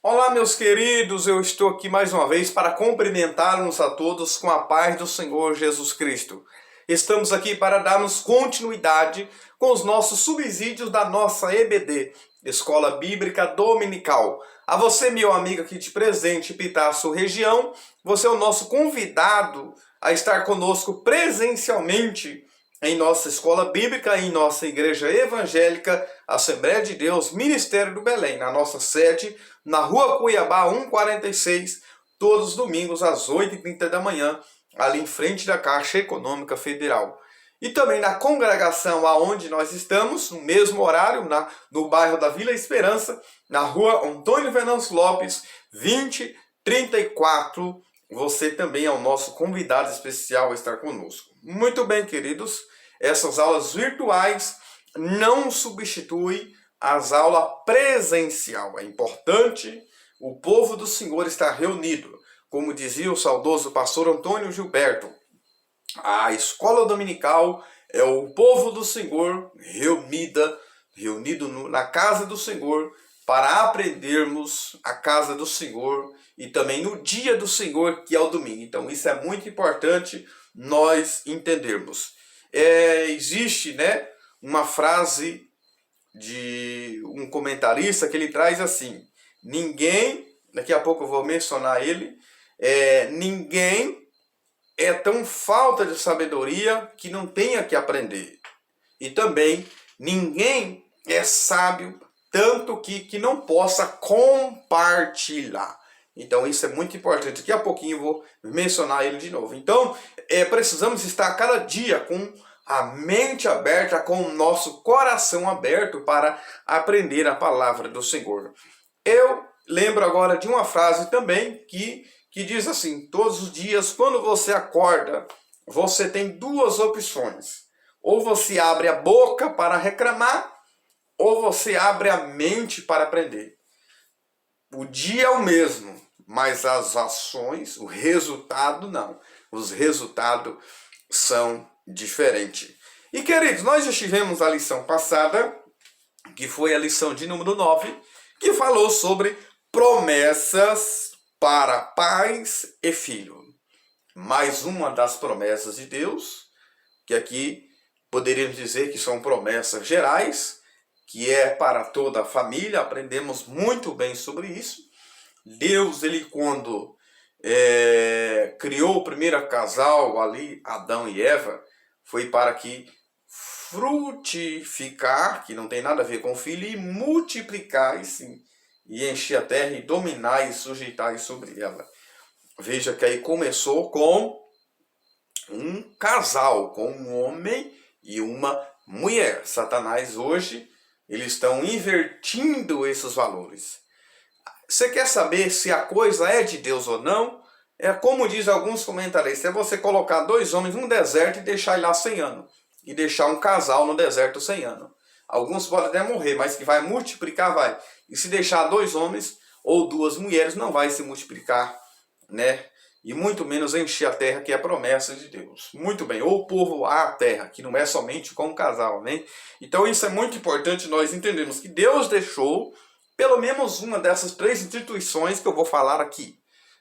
Olá, meus queridos, eu estou aqui mais uma vez para cumprimentar-nos a todos com a paz do Senhor Jesus Cristo. Estamos aqui para darmos continuidade com os nossos subsídios da nossa EBD, Escola Bíblica Dominical. A você, meu amigo aqui de Presente Pitaço região, você é o nosso convidado a estar conosco presencialmente em nossa escola bíblica, em nossa igreja evangélica, Assembleia de Deus, Ministério do Belém, na nossa sede, na Rua Cuiabá 146, todos os domingos às 8h30 da manhã, ali em frente da Caixa Econômica Federal. E também na congregação aonde nós estamos, no mesmo horário, no bairro da Vila Esperança, na Rua Antônio Venâncio Lopes, 2034. Você também é o nosso convidado especial a estar conosco. Muito bem, queridos, essas aulas virtuais não substituem as aulas presencial. É importante o povo do Senhor estar reunido. Como dizia o saudoso pastor Antônio Gilberto, a escola dominical é o povo do Senhor reunido na casa do Senhor para aprendermos a casa do Senhor e também no dia do Senhor, que é o domingo. Então isso é muito importante nós entendermos. Existe, uma frase de um comentarista que ele traz assim: ninguém, daqui a pouco eu vou mencionar ele, ninguém é tão falta de sabedoria que não tenha que aprender. E também ninguém é sábio tanto que não possa compartilhar. Então isso é muito importante. Daqui a pouquinho eu vou mencionar ele de novo. Então precisamos estar cada dia com a mente aberta, com o nosso coração aberto para aprender a palavra do Senhor. Eu lembro agora de uma frase também que diz assim: todos os dias, quando você acorda, você tem duas opções. Ou você abre a boca para reclamar, ou você abre a mente para aprender. O dia é o mesmo, mas as ações, o resultado não. Os resultados são diferentes. E queridos, nós já tivemos a lição passada, que foi a lição de número 9, que falou sobre promessas para pais e filhos. Mais uma das promessas de Deus, que aqui poderíamos dizer que são promessas gerais, que é para toda a família. Aprendemos muito bem sobre isso. Deus, ele quando criou o primeiro casal ali, Adão e Eva, foi para que frutificar, que não tem nada a ver com filho, e multiplicar, e encher a terra e dominar e sujeitar sobre ela. Veja que aí começou com um casal, com um homem e uma mulher. Satanás hoje, eles estão invertindo esses valores. Você quer saber se a coisa é de Deus ou não? É como diz alguns comentaristas, é você colocar dois homens num deserto e deixar ele lá 100 anos. E deixar um casal no deserto 100 anos. Alguns podem até morrer, mas que vai multiplicar, vai. E se deixar dois homens ou duas mulheres, não vai se multiplicar, E muito menos encher a terra, que é a promessa de Deus. Muito bem, ou povoar a terra, que não é somente com um casal, Então isso é muito importante nós entendermos que Deus deixou pelo menos uma dessas três instituições que eu vou falar aqui.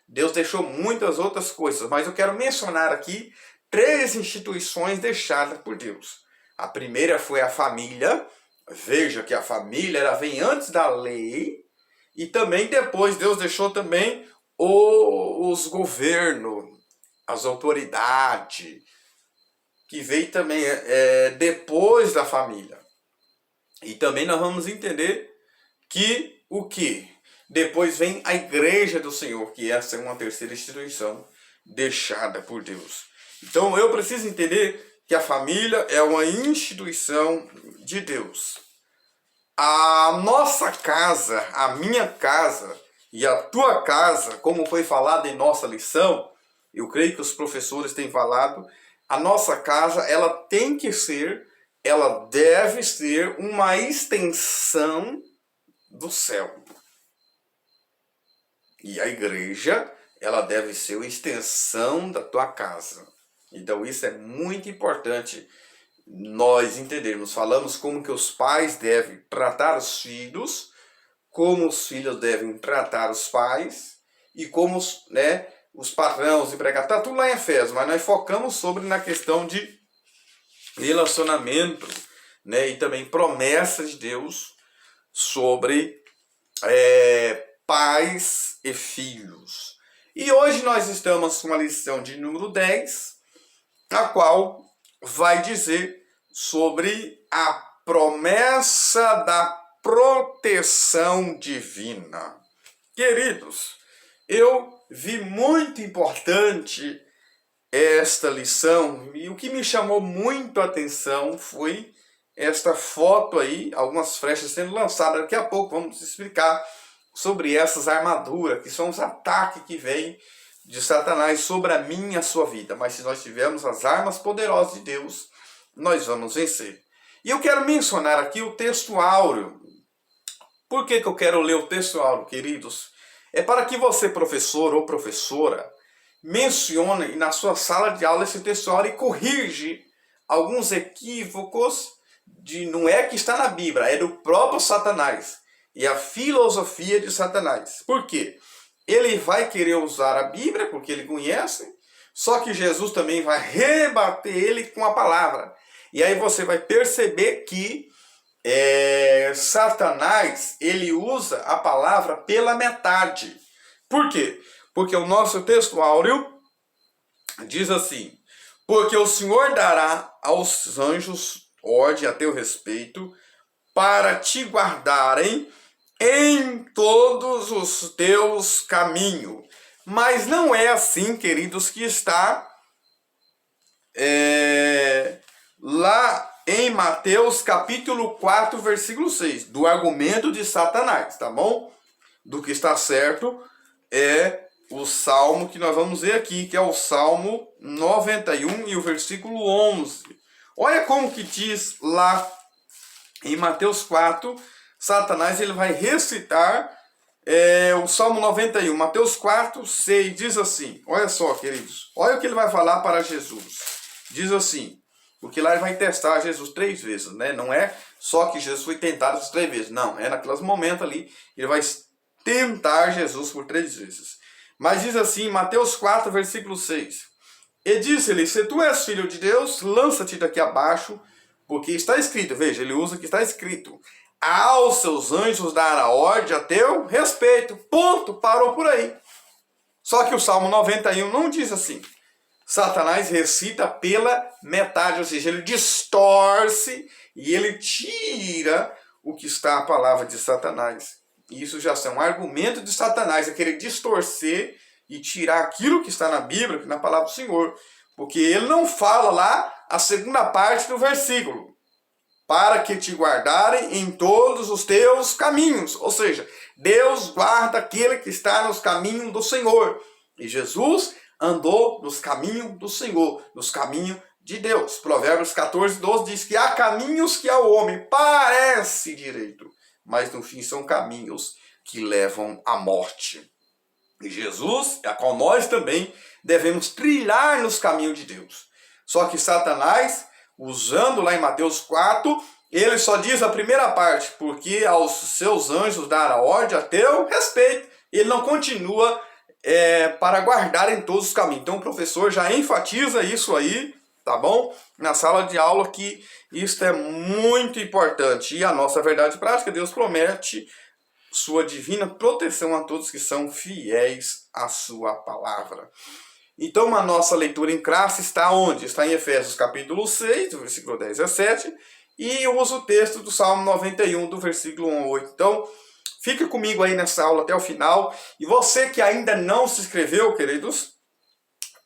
Deus deixou muitas outras coisas, mas eu quero mencionar aqui três instituições deixadas por Deus. A primeira foi a família. Veja que a família ela vem antes da lei. E também depois Deus deixou também os governos, as autoridades, que veio também depois da família. E também nós vamos entender que o que? Depois vem a igreja do Senhor, que essa é uma terceira instituição deixada por Deus. Então eu preciso entender que a família é uma instituição de Deus. A nossa casa, a minha casa e a tua casa, como foi falado em nossa lição, eu creio que os professores têm falado, a nossa casa ela deve ser uma extensão do céu. E a igreja, ela deve ser uma extensão da tua casa. Então isso é muito importante nós entendermos. Falamos como que os pais devem tratar os filhos, como os filhos devem tratar os pais e como os patrões, os empregados. Está tudo lá em Efésios, mas nós focamos sobre na questão de relacionamento, né, e também promessas de Deus sobre pais e filhos. E hoje nós estamos com a lição de número 10, a qual vai dizer sobre a promessa da proteção divina. Queridos, eu vi muito importante esta lição e o que me chamou muito a atenção foi esta foto aí, algumas flechas sendo lançadas. Daqui a pouco vamos explicar sobre essas armaduras, que são os ataques que vêm de Satanás sobre a minha e a sua vida. Mas se nós tivermos as armas poderosas de Deus, nós vamos vencer. E eu quero mencionar aqui o texto áureo. Por que eu quero ler o texto áureo, queridos? É para que você, professor ou professora, mencione na sua sala de aula esse texto áureo e corrige alguns equívocos não é que está na Bíblia, é do próprio Satanás. E a filosofia de Satanás. Por quê? Ele vai querer usar a Bíblia, porque ele conhece, só que Jesus também vai rebater ele com a palavra. E aí você vai perceber que Satanás, ele usa a palavra pela metade. Por quê? Porque o nosso texto áureo diz assim: porque o Senhor dará aos anjos ordem a teu respeito, para te guardarem em todos os teus caminhos. Mas não é assim, queridos, que está lá em Mateus capítulo 4, versículo 6, do argumento de Satanás, tá bom? Do que está certo é o salmo que nós vamos ver aqui, que é o Salmo 91 e o versículo 11. Olha como que diz lá em Mateus 4, Satanás ele vai recitar o Salmo 91. Mateus 4, 6 diz assim, olha só, queridos, olha o que ele vai falar para Jesus. Diz assim, porque lá ele vai testar Jesus 3 vezes, né? Não é só que Jesus foi tentado 3 vezes, não, é naqueles momentos ali, ele vai tentar Jesus por 3 vezes. Mas diz assim, Mateus 4, versículo 6. E disse-lhe, se tu és filho de Deus, lança-te daqui abaixo, porque está escrito, veja, ele usa que está escrito, aos seus anjos dará ordem a teu respeito. Ponto, parou por aí. Só que o Salmo 91 não diz assim. Satanás recita pela metade, ou seja, ele distorce e ele tira o que está a palavra de Satanás. Isso já são argumentos de Satanás, é querer distorcer e tirar aquilo que está na Bíblia, na palavra do Senhor. Porque ele não fala lá a segunda parte do versículo. Para que te guardarem em todos os teus caminhos. Ou seja, Deus guarda aquele que está nos caminhos do Senhor. E Jesus andou nos caminhos do Senhor, nos caminhos de Deus. Provérbios 14, 12 diz que há caminhos que ao homem parece direito, mas no fim são caminhos que levam à morte. E Jesus, a qual nós também devemos trilhar nos caminhos de Deus. Só que Satanás, usando lá em Mateus 4, ele só diz a primeira parte, porque aos seus anjos dará ordem a teu respeito. Ele não continua para guardar em todos os caminhos. Então o professor já enfatiza isso aí, tá bom? Na sala de aula, que isso é muito importante. E a nossa verdade prática, Deus promete sua divina proteção a todos que são fiéis à sua palavra. Então a nossa leitura em classe está onde? Está em Efésios capítulo 6, do versículo 10 a 7, e eu uso o texto do Salmo 91, do versículo 1 a 8. Então, fica comigo aí nessa aula até o final. E você que ainda não se inscreveu, queridos,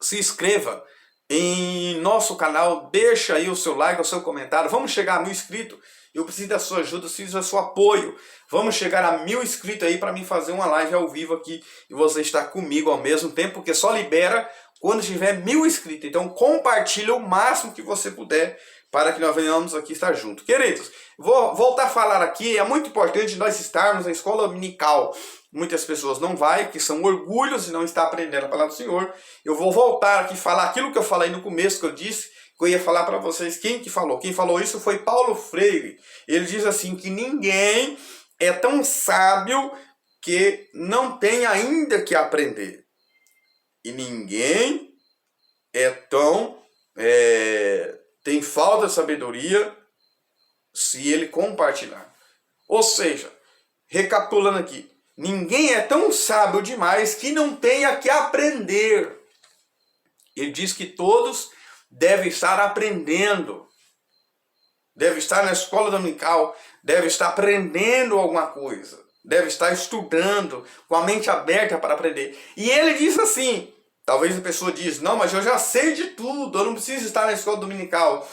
se inscreva em nosso canal, deixa aí o seu like, o seu comentário. Vamos chegar a 1000 inscritos. Eu preciso da sua ajuda, preciso do seu apoio. Vamos chegar a 1000 inscritos aí para mim fazer uma live ao vivo aqui e você estar comigo ao mesmo tempo, porque só libera quando tiver 1000 inscritos. Então compartilha o máximo que você puder para que nós venhamos aqui estar juntos. Queridos, vou voltar a falar aqui, é muito importante nós estarmos na escola dominical. Muitas pessoas não vai, que são orgulhos e não estão aprendendo a palavra do Senhor. Eu vou voltar aqui e falar aquilo que eu falei no começo, que eu disse, que eu ia falar para vocês. Quem falou isso foi Paulo Freire. Ele diz assim, que ninguém é tão sábio que não tem ainda que aprender. E ninguém tem falta de sabedoria se ele compartilhar. Ou seja, recapitulando aqui, ninguém é tão sábio demais que não tenha que aprender. Ele diz que todos devem estar aprendendo, deve estar na escola dominical, deve estar aprendendo alguma coisa, deve estar estudando, com a mente aberta para aprender. E ele diz assim, talvez a pessoa diz, não, mas eu já sei de tudo, eu não preciso estar na escola dominical.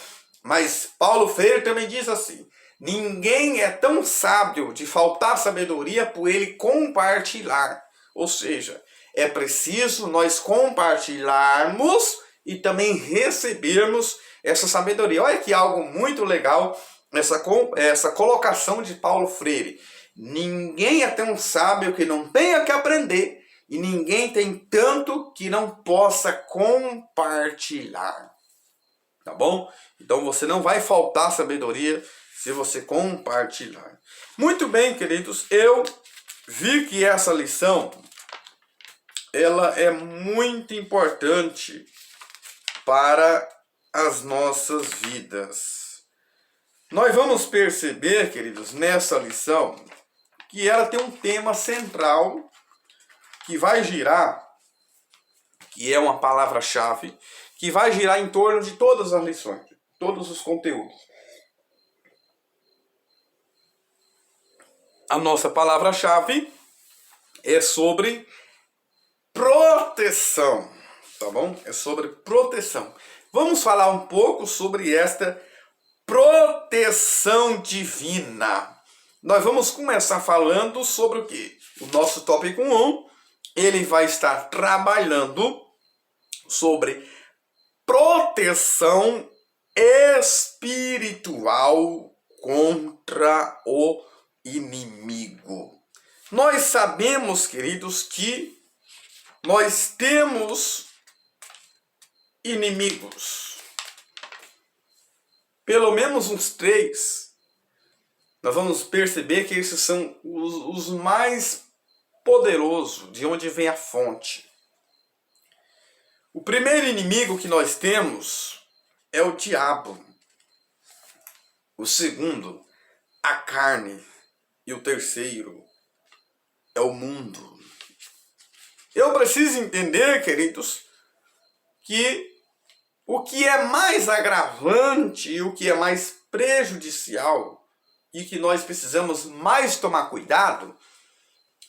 Mas Paulo Freire também diz assim, ninguém é tão sábio de faltar sabedoria por ele compartilhar. Ou seja, é preciso nós compartilharmos e também recebermos essa sabedoria. Olha que algo muito legal, essa colocação de Paulo Freire. Ninguém é tão sábio que não tenha que aprender, e ninguém tem tanto que não possa compartilhar. Tá bom? Então você não vai faltar sabedoria se você compartilhar. Muito bem, queridos, eu vi que essa lição ela é muito importante para as nossas vidas. Nós vamos perceber, queridos, nessa lição, que ela tem um tema central que vai girar, que é uma palavra-chave, que vai girar em torno de todas as lições, todos os conteúdos. A nossa palavra-chave é sobre proteção, tá bom? É sobre proteção. Vamos falar um pouco sobre esta proteção divina. Nós vamos começar falando sobre o quê? O nosso tópico 1, ele vai estar trabalhando sobre proteção espiritual contra o inimigo. Nós sabemos, queridos, que nós temos inimigos. Pelo menos uns 3. Nós vamos perceber que esses são os mais poderosos, de onde vem a fonte. O primeiro inimigo que nós temos é o diabo. O segundo, a carne. E o terceiro é o mundo. Eu preciso entender, queridos, que o que é mais agravante e o que é mais prejudicial e que nós precisamos mais tomar cuidado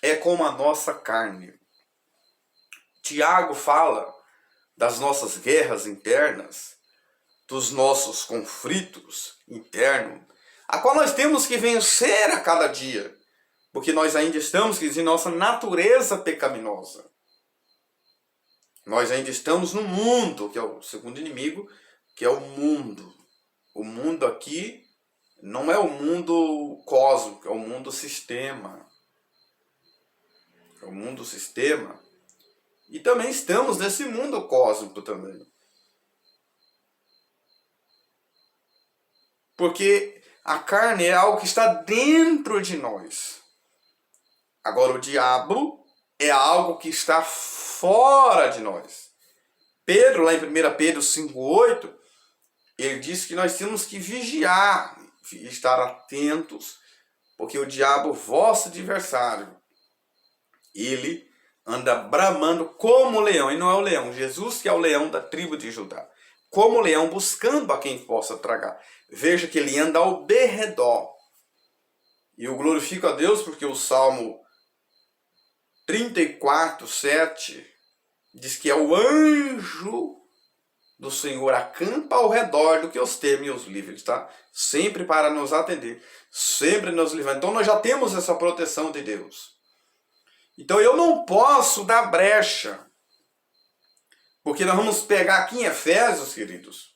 é com a nossa carne. Tiago fala das nossas guerras internas, dos nossos conflitos internos, a qual nós temos que vencer a cada dia, porque nós ainda estamos em nossa natureza pecaminosa. Nós ainda estamos no mundo, que é o segundo inimigo, que é o mundo. O mundo aqui não é o mundo cósmico, é o mundo sistema. É o mundo sistema. E também estamos nesse mundo cósmico também. Porque a carne é algo que está dentro de nós. Agora o diabo é algo que está fora de nós. Pedro, lá em 1 Pedro 5,8, ele diz que nós temos que vigiar, estar atentos, porque o diabo, vosso adversário, ele anda bramando como leão, e não é o leão, Jesus que é o leão da tribo de Judá, como leão buscando a quem possa tragar. Veja que ele anda ao derredor. E eu glorifico a Deus porque o Salmo 34:7 diz que é o anjo do Senhor acampa ao redor do que os teme e os livre, tá? Sempre para nos atender, sempre nos livrar. Então nós já temos essa proteção de Deus. Então eu não posso dar brecha, porque nós vamos pegar aqui em Efésios, queridos.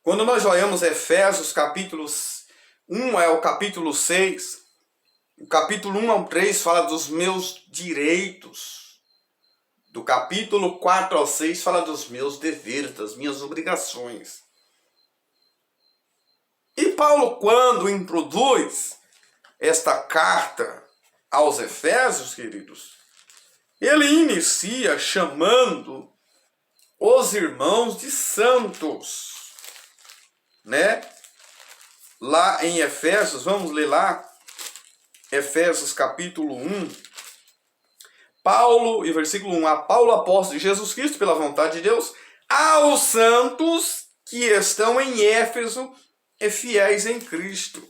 Quando nós olhamos Efésios capítulos 1 é o capítulo 6, o capítulo 1 ao 3 fala dos meus direitos. Do capítulo 4 ao 6 fala dos meus deveres, das minhas obrigações. E Paulo, quando introduz esta carta aos Efésios, queridos, ele inicia chamando os irmãos de santos, né? Lá em Efésios, vamos ler lá, Efésios capítulo 1, Paulo, e versículo 1, a Paulo, apóstolo de Jesus Cristo, pela vontade de Deus, aos santos que estão em Éfeso e fiéis em Cristo.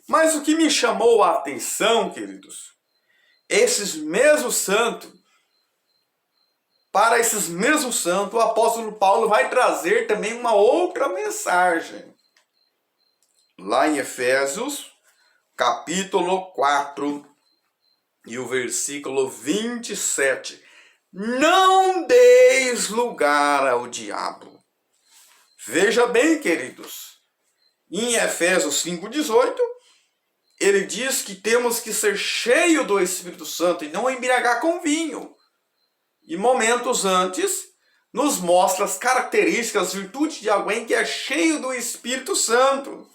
Mas o que me chamou a atenção, queridos, esses mesmos santos, para esses mesmos santos, o apóstolo Paulo vai trazer também uma outra mensagem. Lá em Efésios, capítulo 4, e o versículo 27. Não deis lugar ao diabo. Veja bem, queridos, em Efésios 5,18, ele diz que temos que ser cheio do Espírito Santo e não embriagar com vinho. E momentos antes, nos mostra as características, as virtudes de alguém que é cheio do Espírito Santo.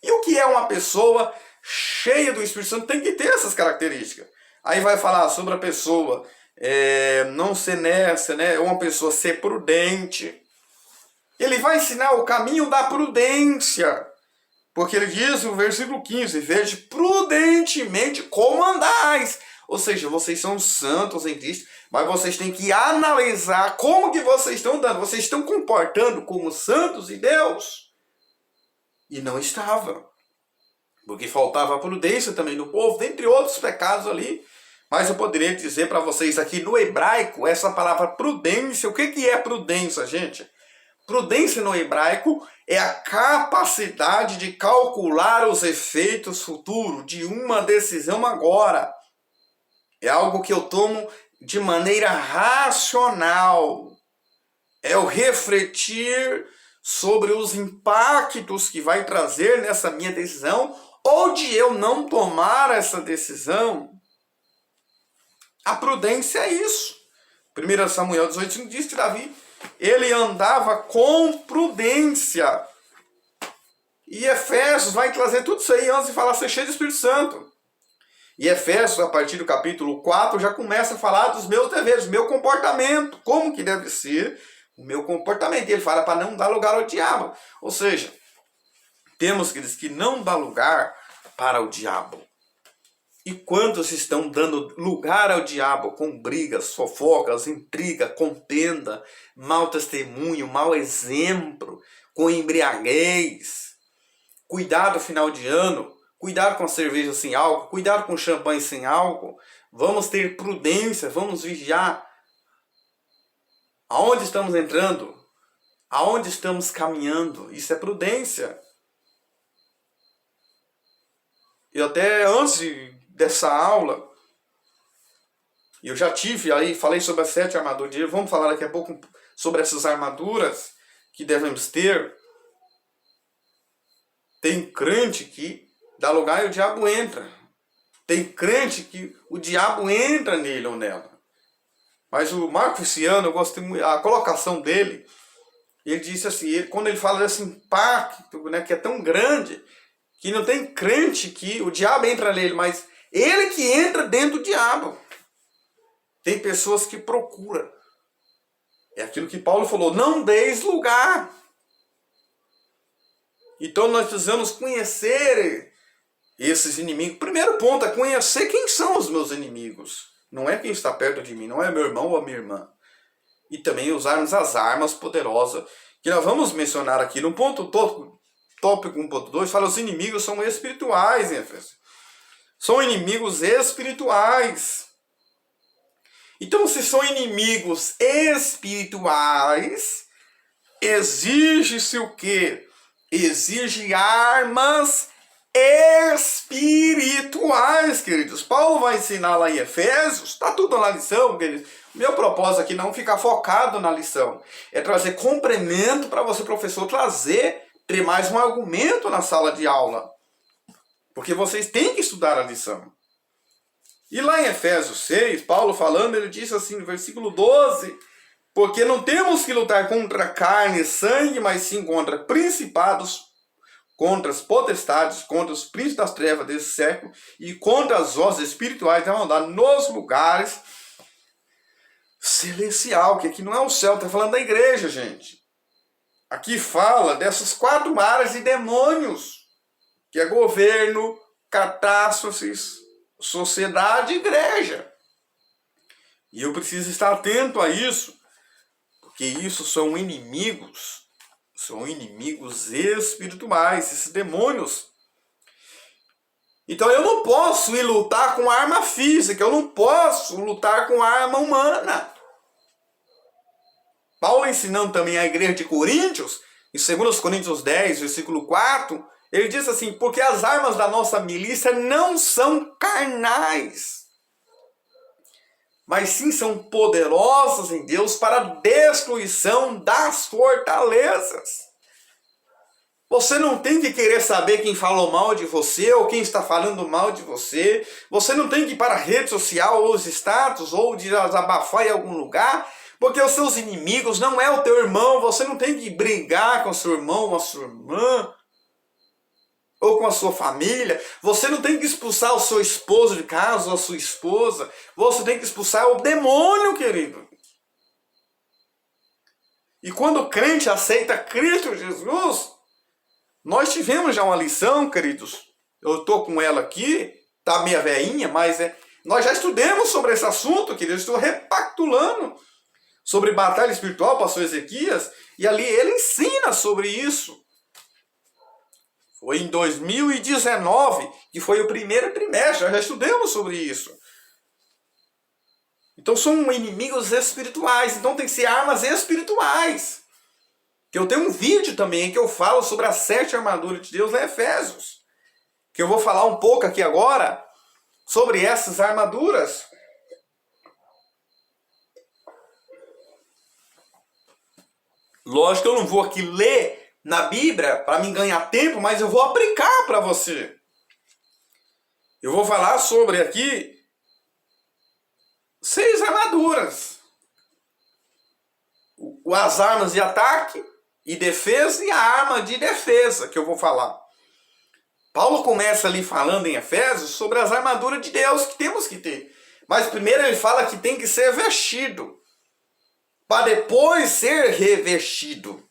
E o que é uma pessoa cheia do Espírito Santo? Tem que ter essas características. Aí vai falar sobre a pessoa não ser nessa, né? Uma pessoa ser prudente. Ele vai ensinar o caminho da prudência. Porque ele diz no versículo 15, veja prudentemente como andais. Ou seja, vocês são santos em Cristo, mas vocês têm que analisar como que vocês estão andando. Vocês estão comportando como santos de Deus? E não estava. Porque faltava prudência também no povo, dentre outros pecados ali. Mas eu poderia dizer para vocês aqui no hebraico, essa palavra prudência, o que é prudência, gente? Prudência no hebraico é a capacidade de calcular os efeitos futuros de uma decisão agora. É algo que eu tomo de maneira racional. É o refletir sobre os impactos que vai trazer nessa minha decisão ou de eu não tomar essa decisão. A prudência é isso. 1 Samuel 18 diz que Davi, ele andava com prudência. E Efésios vai trazer tudo isso aí antes de falar ser cheio do Espírito Santo. E Efésios, a partir do capítulo 4, já começa a falar dos meus deveres, do meu comportamento. Como que deve ser o meu comportamento. E ele fala para não dar lugar ao diabo. Ou seja, temos que não dar lugar para o diabo. E quantos estão dando lugar ao diabo com brigas, fofocas, intriga, contenda, mau testemunho, mau exemplo, com embriaguez? Cuidado final de ano, cuidado com a cerveja sem álcool, cuidado com champanhe sem álcool. Vamos ter prudência, vamos vigiar. Aonde estamos entrando? Aonde estamos caminhando? Isso é prudência. Eu até antes dessa aula, eu já tive aí, falei sobre as 7 armaduras de Deus. Vamos falar daqui a pouco sobre essas armaduras que devemos ter. Tem crente que dá lugar e o diabo entra. Tem crente que o diabo entra nele ou nela. Mas o Marco Viciano, eu gostei muito, a colocação dele, ele disse assim, quando ele fala desse impacto, né, que é tão grande, que não tem crente que o diabo entra nele, mas ele que entra dentro do diabo. Tem pessoas que procuram. É aquilo que Paulo falou, não deis lugar. Então nós precisamos conhecer esses inimigos. Primeiro ponto é conhecer quem são os meus inimigos. Não é quem está perto de mim, não é meu irmão ou a minha irmã. E também usarmos as armas poderosas, que nós vamos mencionar aqui no ponto tópico 1.2, fala os inimigos são espirituais, hein, Efésios? São inimigos espirituais. Então, se são inimigos espirituais, exige-se o quê? Exige armas espirituais, queridos. Paulo vai ensinar lá em Efésios, está tudo na lição, queridos. Meu propósito aqui não é ficar focado na lição, é trazer complemento para você, professor, ter mais um argumento na sala de aula. Porque vocês têm que estudar a lição. E lá em Efésios 6, Paulo falando, ele diz assim no versículo 12, porque não temos que lutar contra carne e sangue, mas sim contra principados, contra as potestades, contra os príncipes das trevas desse século e contra as hostes espirituais da maldade nos lugares celestial, que aqui não é o céu, está falando da igreja, gente. Aqui fala dessas 4 áreas de demônios, que é governo, catástrofes, sociedade e igreja. E eu preciso estar atento a isso, porque isso são inimigos espirituais, esses demônios. Então eu não posso ir lutar com arma física, eu não posso lutar com arma humana. Paulo ensinando também à igreja de Coríntios, em 2 Coríntios 10, versículo 4, ele diz assim, porque as armas da nossa milícia não são carnais, mas sim são poderosas em Deus para a destruição das fortalezas. Você não tem que querer saber quem falou mal de você ou quem está falando mal de você. Você não tem que ir para a rede social ou os status ou desabafar em algum lugar, porque os seus inimigos não é o teu irmão. Você não tem que brigar com o seu irmão ou a sua irmã ou com a sua família. Você não tem que expulsar o seu esposo de casa ou a sua esposa. Você tem que expulsar o demônio, querido. E quando o crente aceita Cristo Jesus, nós tivemos já uma lição, queridos. Eu estou com ela aqui, tá meia veinha, mas nós já estudamos sobre esse assunto, queridos. Estou recapitulando sobre batalha espiritual, pastor Ezequias, e ali ele ensina sobre isso. Foi em 2019, que foi o primeiro trimestre, nós já estudamos sobre isso. Então são inimigos espirituais, então tem que ser armas espirituais. Que eu tenho um vídeo também que eu falo sobre as 7 armaduras de Deus em Efésios. Que eu vou falar um pouco aqui agora sobre essas armaduras. Lógico que eu não vou aqui ler na Bíblia para me ganhar tempo, mas eu vou aplicar para você. Eu vou falar sobre aqui 6 armaduras. As armas de ataque e defesa e a arma de defesa que eu vou falar. Paulo começa ali falando em Efésios sobre as armaduras de Deus que temos que ter. Mas primeiro ele fala que tem que ser vestido, para depois ser revestido.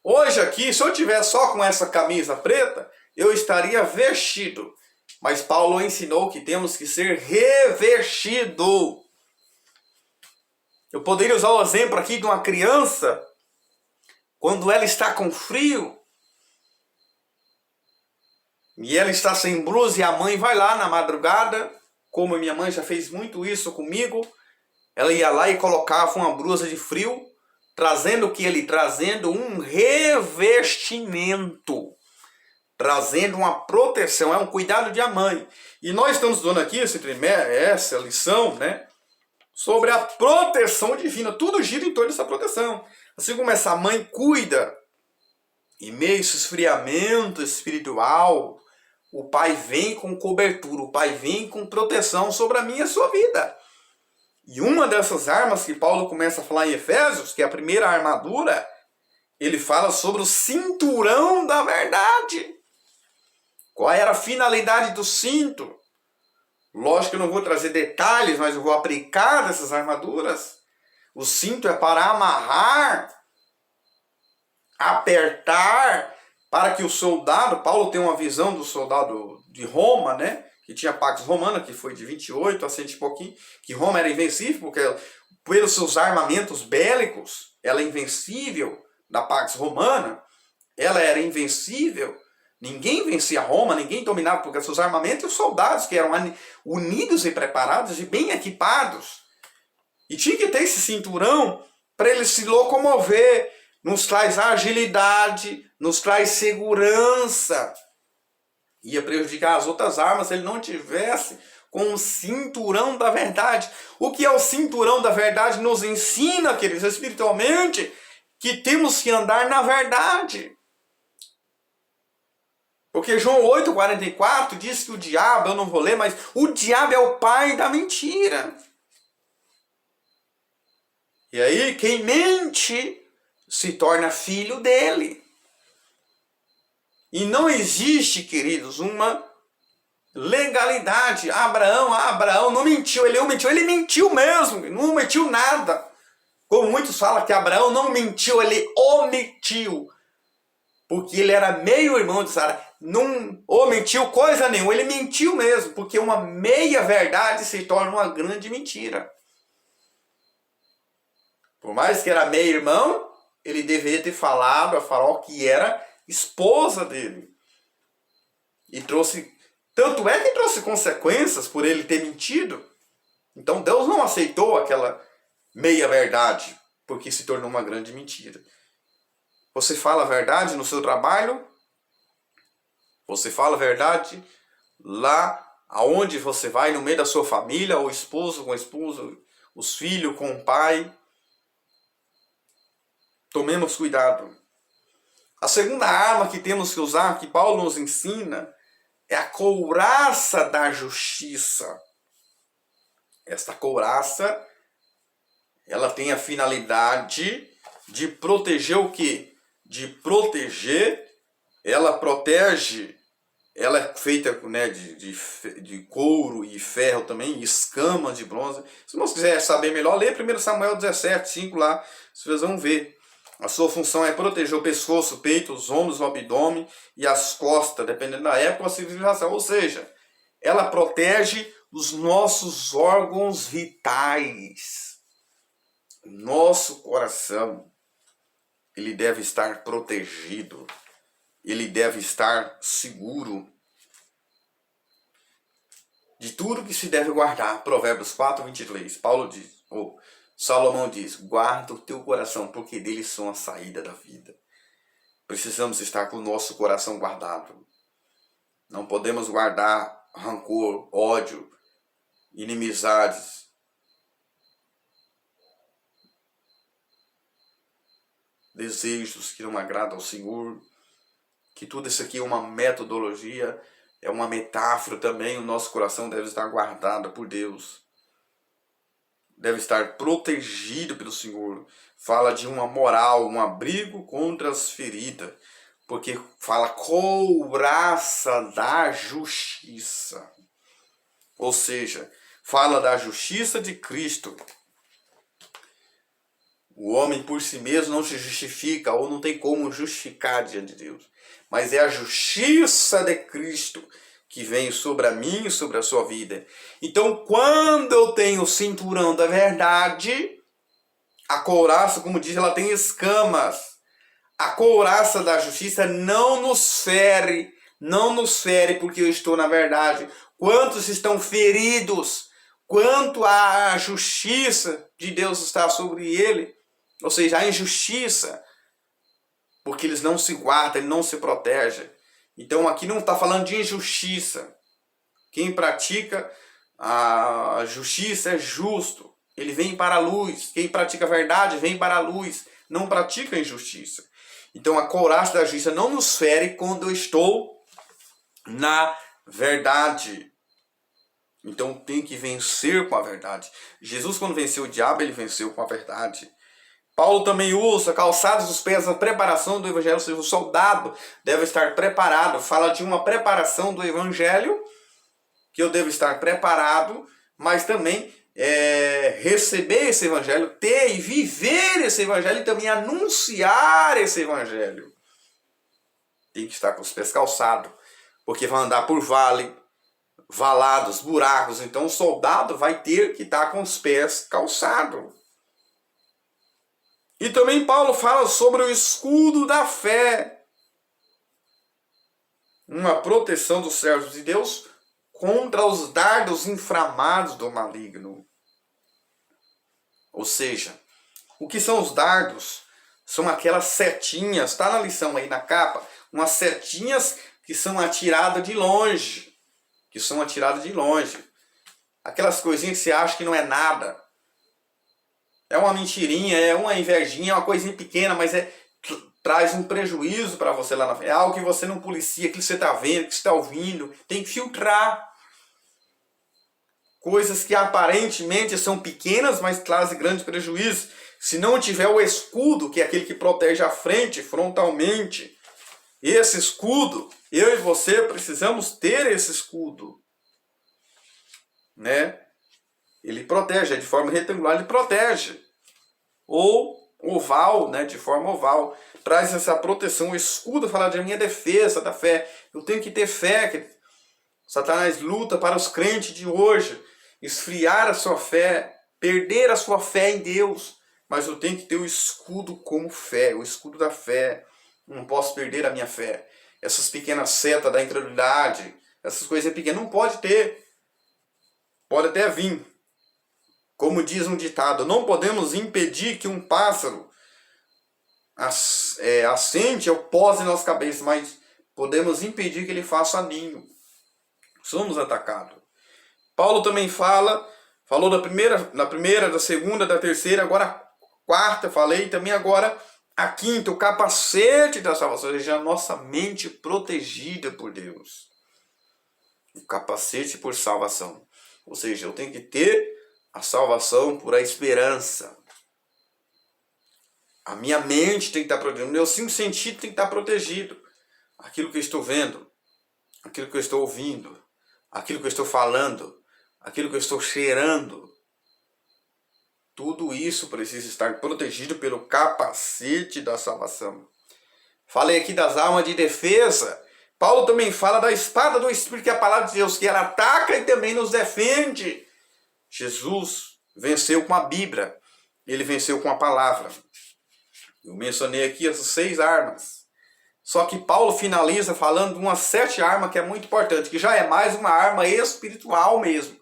Hoje aqui, se eu tiver só com essa camisa preta, eu estaria vestido. Mas Paulo ensinou que temos que ser revestido. Eu poderia usar o exemplo aqui de uma criança, quando ela está com frio, e ela está sem blusa e a mãe vai lá na madrugada, como minha mãe já fez muito isso comigo, ela ia lá e colocava uma blusa de frio, trazendo o que ele? Trazendo um revestimento, trazendo uma proteção, é um cuidado de a mãe. E nós estamos dando aqui essa lição, né, sobre a proteção divina. Tudo gira em torno dessa proteção. Assim como essa mãe cuida, em meio a esse esfriamento espiritual, o Pai vem com cobertura, o Pai vem com proteção sobre a minha e a sua vida. E uma dessas armas que Paulo começa a falar em Efésios, que é a primeira armadura, ele fala sobre o cinturão da verdade. Qual era a finalidade do cinto? Lógico que eu não vou trazer detalhes, mas eu vou aplicar dessas armaduras. O cinto é para amarrar, apertar, para que o soldado, Paulo tem uma visão do soldado de Roma, né? Que tinha a Pax Romana, que foi de 28 a 100 e pouquinho, que Roma era invencível, porque pelos seus armamentos bélicos, ela é invencível, da Pax Romana, ela era invencível, ninguém vencia Roma, ninguém dominava, porque seus armamentos e os soldados que eram unidos e preparados e bem equipados. E tinha que ter esse cinturão para ele se locomover, nos traz agilidade, nos traz segurança. Ia prejudicar as outras armas se ele não tivesse com o cinturão da verdade. O que é o cinturão da verdade? Nos ensina, queridos, espiritualmente, que temos que andar na verdade. Porque João 8,44 diz que o diabo, eu não vou ler, mas o diabo é o pai da mentira. E aí, quem mente se torna filho dele. E não existe, queridos, uma legalidade. Abraão não mentiu, ele mentiu mesmo, não mentiu nada. Como muitos falam que Abraão não mentiu, ele omitiu. Porque ele era meio irmão de Sara. Não omitiu coisa nenhuma, ele mentiu mesmo. Porque uma meia verdade se torna uma grande mentira. Por mais que era meio irmão, ele deveria ter falado a Faraó que era esposa dele. E trouxe, tanto é que trouxe consequências por ele ter mentido. Então Deus não aceitou aquela meia verdade, porque se tornou uma grande mentira. Você fala a verdade no seu trabalho? Você fala a verdade lá aonde você vai, no meio da sua família, o esposo com a esposa, os filhos com o pai? Tomemos cuidado. A segunda arma que temos que usar, que Paulo nos ensina, é a couraça da justiça. Esta couraça, ela tem a finalidade de proteger o quê? De proteger, ela protege, ela é feita, né, de couro e ferro também, escama de bronze. Se você quiser saber melhor, lê 1 Samuel 17, 5 lá, vocês vão ver. A sua função é proteger o pescoço, o peito, os ombros, o abdômen e as costas, dependendo da época ou civilização. Ou seja, ela protege os nossos órgãos vitais. Nosso coração, ele deve estar protegido. Ele deve estar seguro de tudo que se deve guardar. Provérbios 4, 23. Paulo diz, Salomão diz, guarda o teu coração, porque deles são a saída da vida. Precisamos estar com o nosso coração guardado. Não podemos guardar rancor, ódio, inimizades. Desejos que não agradam ao Senhor. Que tudo isso aqui é uma metodologia, é uma metáfora também. O nosso coração deve estar guardado por Deus. Deve estar protegido pelo Senhor. Fala de uma moral, um abrigo contra as feridas. Porque fala couraça da justiça. Ou seja, fala da justiça de Cristo. O homem por si mesmo não se justifica ou não tem como justificar diante de Deus. Mas é a justiça de Cristo que vem sobre a mim e sobre a sua vida. Então, quando eu tenho o cinturão da verdade, a couraça, como diz, ela tem escamas. A couraça da justiça não nos fere porque eu estou na verdade. Quantos estão feridos? Quanto a justiça de Deus está sobre ele? Ou seja, a injustiça, porque eles não se guardam, eles não se protegem. Então aqui não está falando de injustiça. Quem pratica a justiça é justo. Ele vem para a luz. Quem pratica a verdade vem para a luz. Não pratica a injustiça. Então a couraça da justiça não nos fere quando eu estou na verdade. Então tem que vencer com a verdade. Jesus, quando venceu o diabo, ele venceu com a verdade. Paulo também usa calçados dos pés, a preparação do evangelho, ou seja, o soldado deve estar preparado. Fala de uma preparação do evangelho, que eu devo estar preparado, mas também receber esse evangelho, ter e viver esse evangelho e também anunciar esse evangelho. Tem que estar com os pés calçados, porque vai andar por valados, buracos. Então o soldado vai ter que estar com os pés calçados. E também Paulo fala sobre o escudo da fé. Uma proteção dos servos de Deus contra os dardos inflamados do maligno. Ou seja, o que são os dardos? São aquelas setinhas, está na lição aí na capa, umas setinhas que são atiradas de longe. Aquelas coisinhas que você acha que não é nada. É uma mentirinha, é uma invejinha, é uma coisinha pequena, mas traz um prejuízo para você lá na frente. É algo que você não policia, que você está vendo, que você está ouvindo. Tem que filtrar. Coisas que aparentemente são pequenas, mas trazem grande prejuízo. Se não tiver o escudo, que é aquele que protege a frente, frontalmente, Esse escudo, eu e você precisamos ter esse escudo, né? Ele protege, de forma retangular ele protege. Ou oval, né? De forma oval. Traz essa proteção. O escudo fala de minha defesa da fé. Eu tenho que ter fé. Que Satanás luta para os crentes de hoje esfriar a sua fé, perder a sua fé em Deus. Mas eu tenho que ter o escudo como fé, o escudo da fé. Não posso perder a minha fé. Essas pequenas setas da incredulidade, essas coisas pequenas, não pode ter. Pode até vir. Como diz um ditado, não podemos impedir que um pássaro assente ou pose em nossa cabeça, mas podemos impedir que ele faça ninho. Somos atacados. Paulo também falou da primeira, da segunda, da terceira, agora a quarta, falei também agora a quinta, o capacete da salvação, ou seja, a nossa mente protegida por Deus. O capacete por salvação. Ou seja, eu tenho que ter a salvação por a esperança. A minha mente tem que estar protegida. O meu cinco sentidos tem que estar protegido. Aquilo que eu estou vendo, aquilo que eu estou ouvindo, aquilo que eu estou falando, aquilo que eu estou cheirando. Tudo isso precisa estar protegido pelo capacete da salvação. Falei aqui das armas de defesa. Paulo também fala da espada do Espírito, que é a palavra de Deus, que ela ataca e também nos defende. Jesus venceu com a Bíblia. Ele venceu com a palavra. Eu mencionei aqui essas 6 armas. Só que Paulo finaliza falando de umas 7 armas que é muito importante, que já é mais uma arma espiritual mesmo,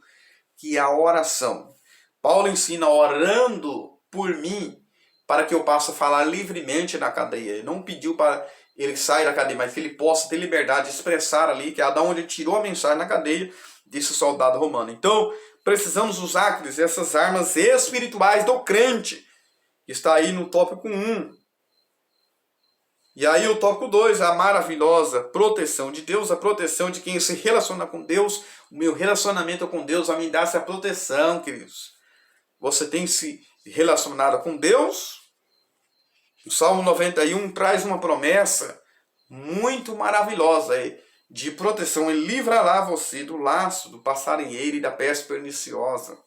que é a oração. Paulo ensina orando por mim para que eu possa falar livremente na cadeia. Ele não pediu para ele sair da cadeia, mas que ele possa ter liberdade de expressar ali, que é da onde ele tirou a mensagem na cadeia, disse o soldado romano. Então, precisamos usar essas armas espirituais do crente. Está aí no tópico 1. E aí o tópico 2, a maravilhosa proteção de Deus, a proteção de quem se relaciona com Deus. O meu relacionamento com Deus vai me dar essa proteção, queridos. Você tem se relacionado com Deus? O Salmo 91 traz uma promessa muito maravilhosa de proteção. Ele livrará você do laço, do passarinheiro e da peste perniciosa.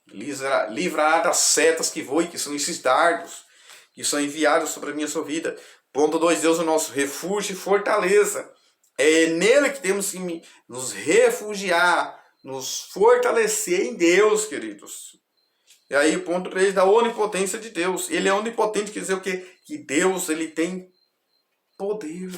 Livrará das setas que voam, que são esses dardos, que são enviados sobre a minha sua vida. Ponto 2, Deus é o nosso refúgio e fortaleza. É nele que temos que nos refugiar, nos fortalecer em Deus, queridos. E aí, ponto 3, da onipotência de Deus. Ele é onipotente, quer dizer o quê? Que Deus, ele tem poder.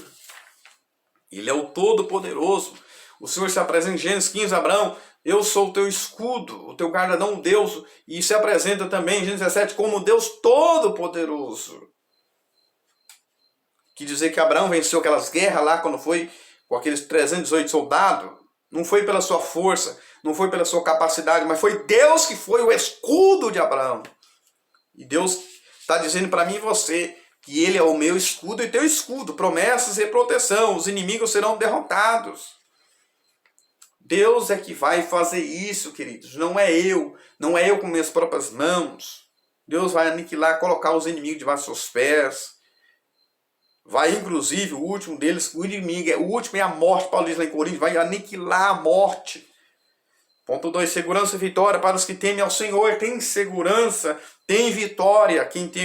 Ele é o Todo-Poderoso. O Senhor se apresenta em Gênesis 15, Abraão, eu sou o teu escudo, o teu guarda-não, Deus. E se apresenta também em Gênesis 17 como Deus Todo-Poderoso. Que dizer que Abraão venceu aquelas guerras lá quando foi com aqueles 318 soldados. Não foi pela sua força, não foi pela sua capacidade, mas foi Deus que foi o escudo de Abraão. E Deus está dizendo para mim e você que Ele é o meu escudo e teu escudo, promessas e proteção, os inimigos serão derrotados. Deus é que vai fazer isso, queridos, não é eu com minhas próprias mãos. Deus vai aniquilar, colocar os inimigos debaixo dos seus pés. Vai, inclusive, o último deles, o inimigo, o último é a morte, Paulo diz lá em Coríntios, vai aniquilar a morte. Ponto 2, segurança e vitória para os que temem ao Senhor. Tem segurança, tem vitória. Quem teme